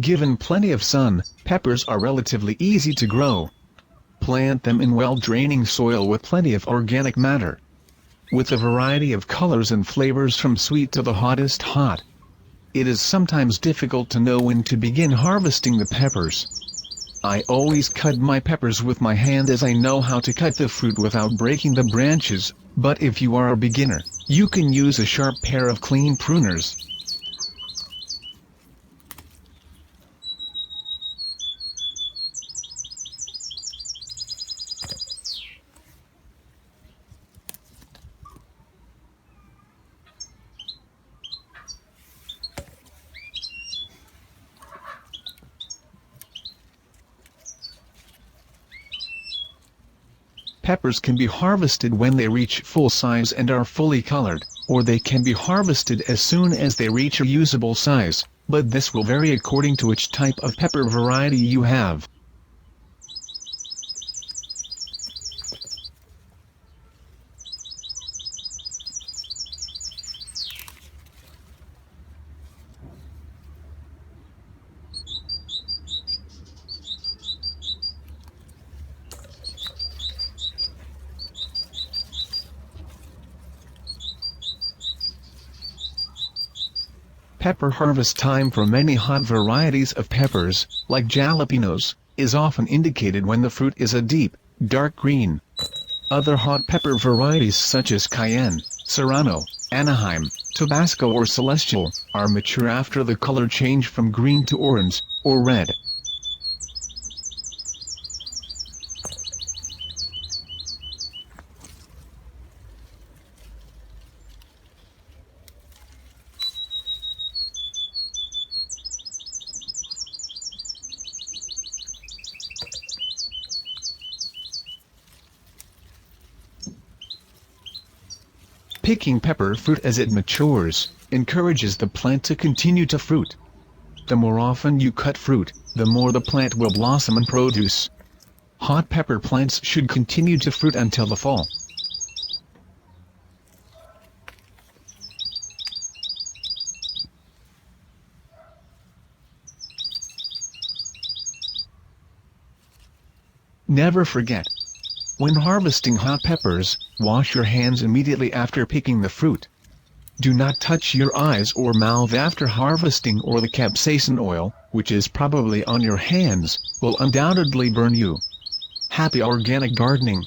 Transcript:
Given plenty of sun, peppers are relatively easy to grow. Plant them in well-draining soil with plenty of organic matter. With a variety of colors and flavors from sweet to the hottest hot. It is sometimes difficult to know when to begin harvesting the peppers. I always cut my peppers with my hand as I know how to cut the fruit without breaking the branches, but if you are a beginner, you can use a sharp pair of clean pruners. Peppers can be harvested when they reach full size and are fully colored, or they can be harvested as soon as they reach a usable size, but this will vary according to which type of pepper variety you have. Pepper harvest time for many hot varieties of peppers, like jalapenos, is often indicated when the fruit is a deep, dark green. Other hot pepper varieties such as cayenne, serrano, Anaheim, Tabasco or celestial, are mature after the color change from green to orange, or red. Picking pepper fruit as it matures encourages the plant to continue to fruit. The more often you cut fruit, the more the plant will blossom and produce. Hot pepper plants should continue to fruit until the fall. Never forget, when harvesting hot peppers, wash your hands immediately after picking the fruit. Do not touch your eyes or mouth after harvesting, or the capsaicin oil, which is probably on your hands, will undoubtedly burn you. Happy organic gardening!